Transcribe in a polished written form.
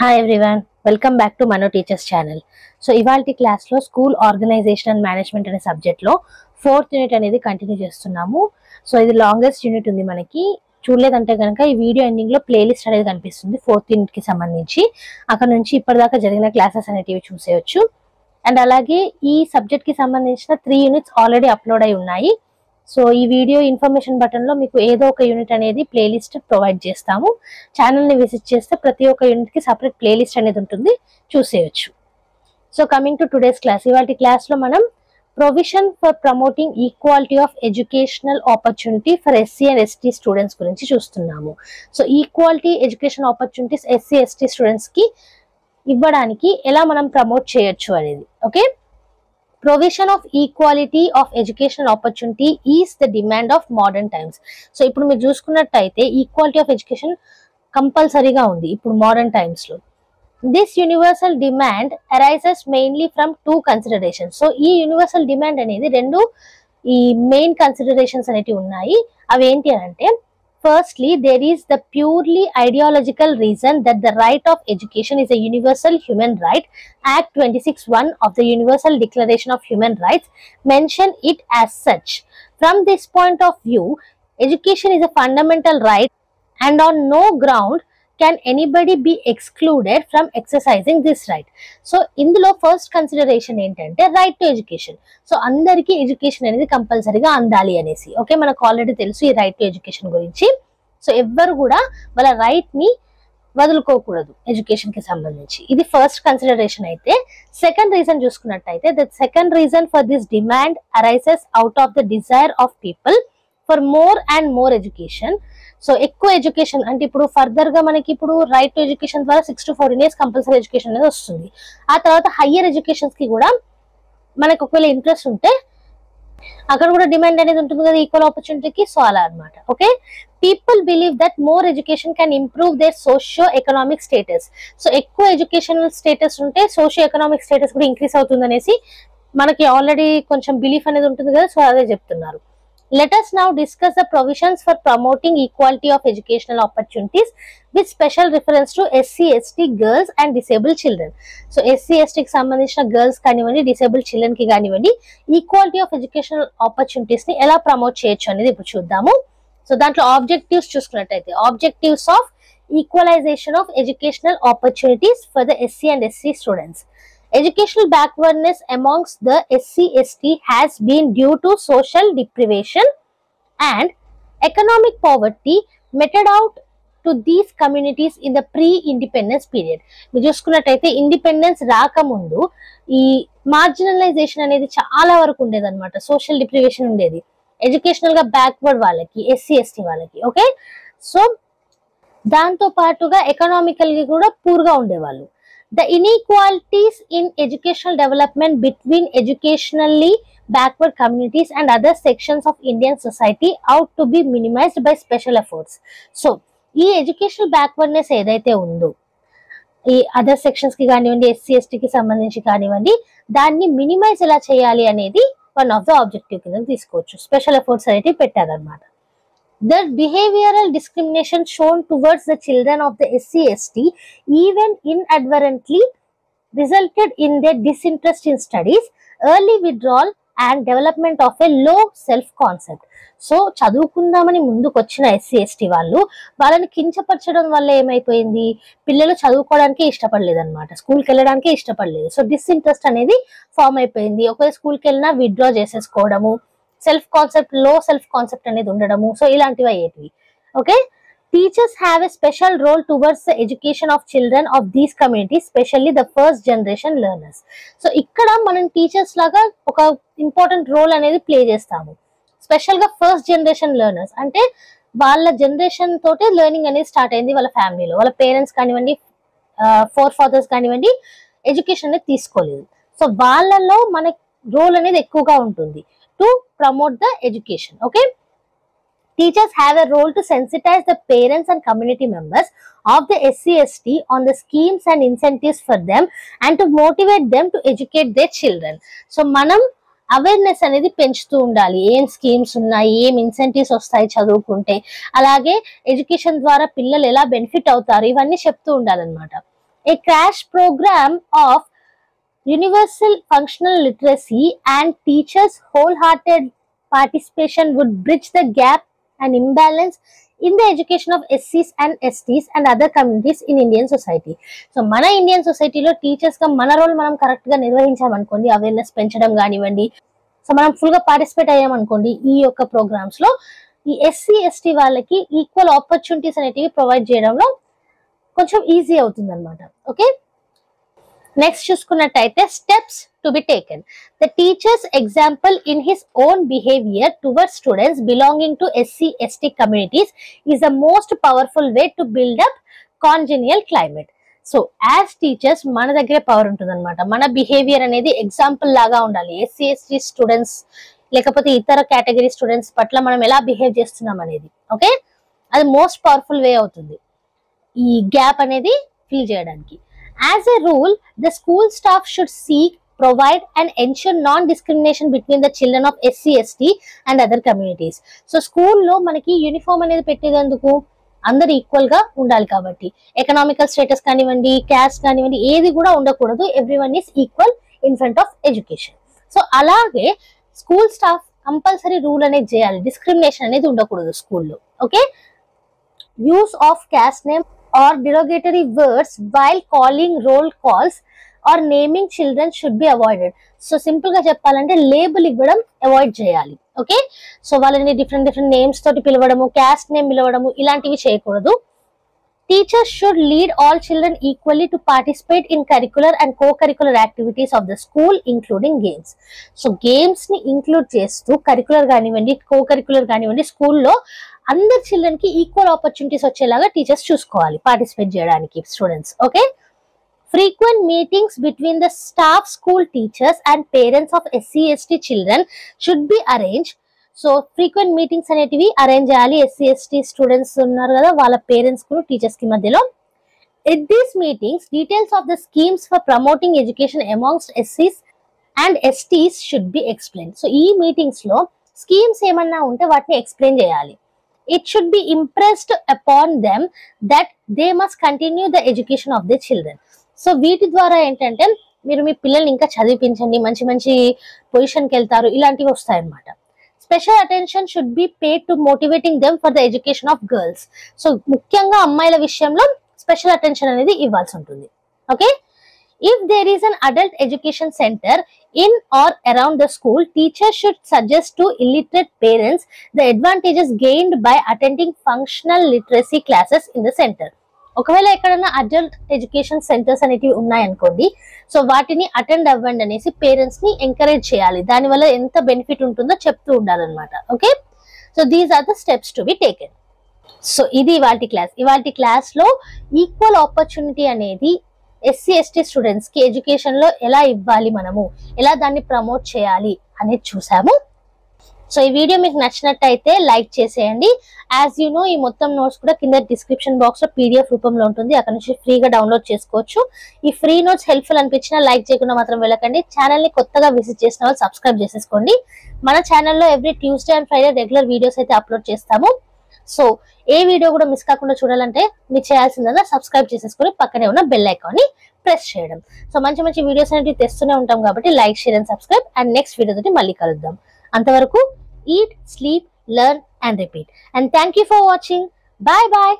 Hi everyone, welcome back to Mano Teachers channel. So ఇవాల్టి class లో school organisation and management అనే subject లో 4th unit అనేది continue చేస్తున్నాము. సో ఇది లాంగెస్ట్ యూనిట్ ఉంది మనకి. చూడలేదంటే కనుక ఈ వీడియో ఎండింగ్ లో ప్లేలిస్ట్ అనేది కనిపిస్తుంది 4th యూనిట్ కి సంబంధించి. అక్కడ నుంచి ఇప్పటిదాకా జరిగిన క్లాసెస్ అనేటివి చూసేయొచ్చు. అండ్ అలాగే ఈ సబ్జెక్ట్ కి సంబంధించిన 3 యూనిట్స్ ఆల్రెడీ అప్లోడ్ అయి ఉన్నాయి. సో ఈ వీడియో ఇన్ఫర్మేషన్ బటన్ లో మీకు ఏదో ఒక యూనిట్ అనేది ప్లేలిస్ట్ ప్రొవైడ్ చేస్తాము. ఛానల్ ని విజిట్ చేస్తే ప్రతి ఒక్క యూనిట్ కి సెపరేట్ ప్లేలిస్ట్ అనేది ఉంటుంది, చూసేయొచ్చు. So coming to today's class, ఇవాళ క్లాస్ లో మనం provision for promoting equality of educational opportunity for SC and ST students గురించి చూస్తున్నాము. So equality education opportunities SC ST students కి ఇవ్వడానికి ఎలా మనం ప్రమోట్ చేయొచ్చు అనేది. Okay, provision of equality of educational opportunity is the demand of modern times. So ఇప్పుడు మీరు చూసుకున్నట్టయితే ఈక్వాలిటీ ఆఫ్ ఎడ్యుకేషన్ కంపల్సరీగా ఉంది ఇప్పుడు మోడర్న్ టైమ్స్ లో. This universal demand arises mainly from 2 considerations. So ఈ యూనివర్సల్ డిమాండ్ అనేది రెండు ఈ మెయిన్ కన్సిడరేషన్స్ అనేవి ఉన్నాయి. అవి ఏంటి అంటే, firstly, there is the purely ideological reason that the right of education is a universal human right. Act 26(1) of the Universal Declaration of Human Rights mention it as such. From this point of view, education is a fundamental right and on no ground can anybody be excluded from exercising this right. So ఇందులో first consideration ఏంటంటే right to education. So అందరికీ education అనేది కంపల్సరీగా అందాలి అనేసి. Okay, మనకు already తెలుసు ఈ రైట్ టు ఎడ్యుకేషన్ గురించి. సో ఎవ్వరు కూడా వాళ్ళ రైట్ ని వదులుకోకూడదు ఎడ్యుకేషన్ కి సంబంధించి. ఇది ఫస్ట్ కన్సిడరేషన్. అయితే సెకండ్ రీజన్ చూసుకున్నట్టయితే the second reason for this demand arises out of the desire of people for more and more education. So ఎక్కువ ఎడ్యుకేషన్ అంటే ఇప్పుడు ఫర్దర్ గా మనకి ఇప్పుడు రైట్ టు ఎడ్యుకేషన్ ద్వారా 6 to 14 years కంపల్సరీ ఎడ్యుకేషన్ అనేది వస్తుంది. ఆ తర్వాత హయ్యర్ ఎడ్యుకేషన్స్ కి కూడా మనకు ఒకవేళ ఇంట్రెస్ట్ ఉంటే అక్కడ కూడా డిమాండ్ అనేది ఉంటుంది కదా ఈక్వల్ ఆపర్చునిటీకి. సో అలా అనమాట. Okay, people believe that more education can improve their socio economic status. So ఎక్కువ ఎడ్యుకేషనల్ స్టేటస్ ఉంటే సోషియో ఎకనామిక్ స్టేటస్ కూడా ఇంక్రీస్ అవుతుంది అనేసి మనకి ఆల్రెడీ కొంచెం బిలీఫ్ అనేది ఉంటుంది కదా. సో అదే చెప్తున్నారు. Let us now discuss the provisions for promoting equality of educational opportunities with special reference to SC, ST girls and disabled children. So SC, ST కి సంబంధించిన గర్ల్స్ కానివ్వండి, డిసేబుల్డ్ చిల్డ్రన్ కి కానివ్వండి, ఈక్వాలిటీ ఆఫ్ ఎడ్యుకేషనల్ ఆపర్చునిటీస్ ని ఎలా promote చేయొచ్చు అనేది ఇప్పుడు చూద్దాము. సో దాంట్లో ఆబ్జెక్టివ్స్ చూసుకున్నట్టయితే objectives of equalisation of educational opportunities for the SC and SC students. Educational backwardness amongst the SC/ST has been due to social deprivation and economic poverty meted out to these communities in the pre-independence period. మీరు చూసుకున్నట్టయితే independence రాకముందు ఈ marginalisation అనేది చాలా వరకు ఉండేది అనమాట. Social deprivation ఉండేది ఎడ్యుకేషనల్ గా బ్యాక్వర్డ్ వాళ్ళకి, SC/ST వాళ్ళకి. ఓకే, సో దాంతో పాటుగా ఎకనామికల్ గా కూడా పూర్గా ఉండేవాళ్ళు. The inequalities in educational development between educationally backward communities and other sections of Indian society ought to be minimized by special efforts. So, ఈ ఎడ్యుకేషనల్ బ్యాక్వర్డ్నెస్ ఏదైతే ఉందో ఈ అదర్ సెక్షన్స్ కి కానివ్వండి, SC/ST కి సంబంధించి కానివ్వండి, దాన్ని మినిమైజ్ ఎలా చేయాలి అనేది వన్ ఆఫ్ ద ఆబ్జెక్టివ్ కింద తీసుకోవచ్చు. స్పెషల్ ఎఫర్ట్స్ అనేవి పెట్టారనమాట. The behavioral discrimination shown towards the children of the SC/ST even inadvertently resulted in their disinterest in studies, early withdrawal and development of a low self-concept. So చదువుకుందామని ముందుకు వచ్చిన SC/ST వాళ్ళని కించపరచడం వల్ల ఏమైపోయింది, పిల్లలు చదువుకోవడానికే ఇష్టపడలేదు అనమాట, స్కూల్కి వెళ్ళడానికే ఇష్టపడలేదు. సో డిస్ఇంట్రెస్ట్ అనేది ఫామ్ అయిపోయింది. ఒకవేళ స్కూల్కి వెళ్ళినా విత్డ్రా చేసేసుకోవడము, లో సెల్ఫ్ కాన్సెప్ట్ అనేది ఉండడము. సో ఇలాంటివి అయ్యేటివి. Okay, teachers have a special role towards the education of children of these communities, specially the first generation learners. So ఇక్కడ మనం టీచర్స్ లాగా ఒక ఇంపార్టెంట్ రోల్ అనేది ప్లే చేస్తాము. స్పెషల్ గా ఫస్ట్ జనరేషన్ లెర్నర్స్ అంటే వాళ్ళ జనరేషన్ తోటే లెర్నింగ్ అనేది స్టార్ట్ అయింది వాళ్ళ ఫ్యామిలీలో. వాళ్ళ పేరెంట్స్ కానివ్వండి, ఫోర్ ఫాదర్స్ కానివ్వండి, ఎడ్యుకేషన్ అనేది తీసుకోలేదు. సో వాళ్ళలో మన రోల్ అనేది ఎక్కువగా ఉంటుంది to promote the education. Okay, teachers have a role to sensitize the parents and community members of the SC/ST on the schemes and incentives for them and to motivate them to educate their children. So manam awareness అనేది పెంచుతూ ఉండాలి. ఏం schemes ఉన్నాయి, ఏం incentives వస్తాయి చదువుకుంటే, అలాగే education ద్వారా పిల్లలు ఎలా బెనిఫిట్ అవుతారు, ఇవన్నీ చెప్తూ ఉండాలన్నమాట. A crash program of universal functional literacy and teachers' wholehearted participation would bridge the gap and imbalance in the education of SCs and STs and other communities in Indian society. So మన Indian సొసైటీలో teachers గా మన role మనం correct గా నిర్వహించామనుకోండి, awareness పెంచడం కానివ్వండి, so మనం full గా పార్టిసిపేట్ అయ్యామనుకోండి ఈ యొక్క ప్రోగ్రామ్స్ లో, ఈ SC ST వాళ్ళకి ఈక్వల్ ఆపర్చునిటీస్ అనేటివి ప్రొవైడ్ చేయడంలో కొంచెం ఈజీ అవుతుంది అనమాట. ఓకే, నెక్స్ట్ చూసుకున్నట్టయితే steps to be taken. The teachers example in his own behaviour towards students belonging to SC ST communities is the most powerful way to build up congenial climate. So as teachers మన దగ్గరే power ఉంటుంది అనమాట. మన behaviour అనేది example లాగా ఉండాలి. SC ST students లేకపోతే ఇతర కేటగిరీ స్టూడెంట్స్ పట్ల మనం ఎలా బిహేవ్ చేస్తున్నాం అనేది. ఓకే, అది మోస్ట్ పవర్ఫుల్ వే అవుతుంది ఈ గ్యాప్ అనేది ఫిల్ చేయడానికి. As a rule, the school staff should seek, provide and ensure non-discrimination between the children of SC ST and other communities. So school లో మనకి యూనిఫామ్ అనేది పెట్టేందుకు అందరు ఈక్వల్ గా ఉండాలి కాబట్టి, ఎకనామికల్ స్టేటస్ కానివ్వండి, క్యాస్ట్ కానివ్వండి, ఏది కూడా ఉండకూడదు. Everyone is equal in front of education. So అలాగే స్కూల్ స్టాఫ్ కంపల్సరీ రూల్ అనేది చేయాలి, డిస్క్రిమినేషన్ అనేది ఉండకూడదు స్కూల్లో. Okay, use of caste name or derogatory words while calling roll calls or naming children should be avoided. So simple గా చెప్పాలంటే label ఇవ్వడం avoid చేయాలి. ఓకే, సో వాళ్ళని డిఫరెంట్ నేమ్స్ తోటి పిలవడము, క్యాస్ట్ నేమ్ పిలవడము ఇలాంటివి చేయకూడదు. Teachers should lead all children equally to participate in curricular and co curricular activities of the school including games. So games ని include చేస్తూ కరికులర్ కానివ్వండి, co curricular కానివ్వండి, స్కూల్లో అందరి చిల్డ్రన్ కి ఈక్వల్ ఆపర్చునిటీస్ వచ్చేలాగా టీచర్స్ చూసుకోవాలి పార్టిసిపేట్ చేయడానికి students. Okay, frequent meetings between the staff, school teachers and parents of SC ST children should be arrange. So frequent meetings అనేటివి అరేంజ్ చేయాలి. SC ST స్టూడెంట్స్ ఉన్నారు కదా, వాళ్ళ పేరెంట్స్ కు టీచర్స్ కి మధ్యలో. At these meetings, details of the schemes for promoting education amongst SCs and STs should be explained. So ఈ meetings లో స్కీమ్స్ ఏమన్నా ఉంటే వాటిని ఎక్స్ప్లెయిన్ చేయాలి. It should be impressed upon them that they must continue the education of their children. So వీటి ద్వారా ఏంటంటే మీరు మీ పిల్లల్ని ఇంకా చదివించండి, మంచి మంచి పొజిషన్కి వెళ్తారు, ఇలాంటివి వస్తాయి అన్నమాట. Special attention should be paid to motivating them for the education of girls. So ముఖ్యంగా అమ్మాయిల విషయంలో స్పెషల్ అటెన్షన్ అనేది ఇవ్వాల్సి ఉంటుంది. Okay, if there is an adult education center in or around the school, teachers should suggest to illiterate parents the advantages gained by attending functional literacy classes in the center. ఒకవేళ ఎక్కడైనా adult education centres అనేటివి ఉన్నాయనుకోండి, so వాటిని attend అవ్వండి అనేసి parents ని encourage చేయాలి. దానివల్ల ఎంత బెనిఫిట్ ఉంటుందో చెప్తూ ఉండాలన్నమాట. Okay, so these are the steps to be taken. So ఇది ఇవాల్టి క్లాస్ లో ఈక్వల్ ఆపర్చునిటీ అనేది SC ST స్టూడెంట్స్ కి ఎడ్యుకేషన్ లో ఎలా ఇవ్వాలి, మనము ఎలా దాన్ని ప్రమోట్ చేయాలి అనేది చూసాము. సో ఈ వీడియో మీకు నచ్చినట్టయితే లైక్ చేసేయండి. యాజ్ యూ నో, ఈ మొత్తం నోట్స్ కూడా కింద డిస్క్రిప్షన్ బాక్స్ లో PDF రూపంలో ఉంటుంది, అక్కడ నుంచి ఫ్రీగా డౌన్లోడ్ చేసుకోవచ్చు. ఈ ఫ్రీ నోట్స్ హెల్ప్ఫుల్ అనిపించినా లైక్ చేయకుండా మాత్రం వెళ్ళకండి. ఛానల్ ని కొత్తగా విజిట్ చేసిన వాళ్ళు సబ్స్క్రైబ్ చేసేసుకోండి. మన ఛానల్లో every Tuesday and Friday regular videos అయితే అప్లోడ్ చేస్తాము. సో ఏ వీడియో కూడా మిస్ కాకుండా చూడాలంటే మీరు చేయాల్సిందల్లా సబ్స్క్రైబ్ చేసేసుకొని పక్కనే ఉన్న బెల్ ఐకాన్ ని ప్రెస్ చేయడం. సో మంచి మంచి వీడియోస్ అనేవి తెస్తూనే ఉంటాం కాబట్టి like, share and subscribe. And next video తోటి మళ్ళీ కలుద్దాం. అంతవరకు eat, sleep, learn and repeat. And thank you for watching. Bye bye.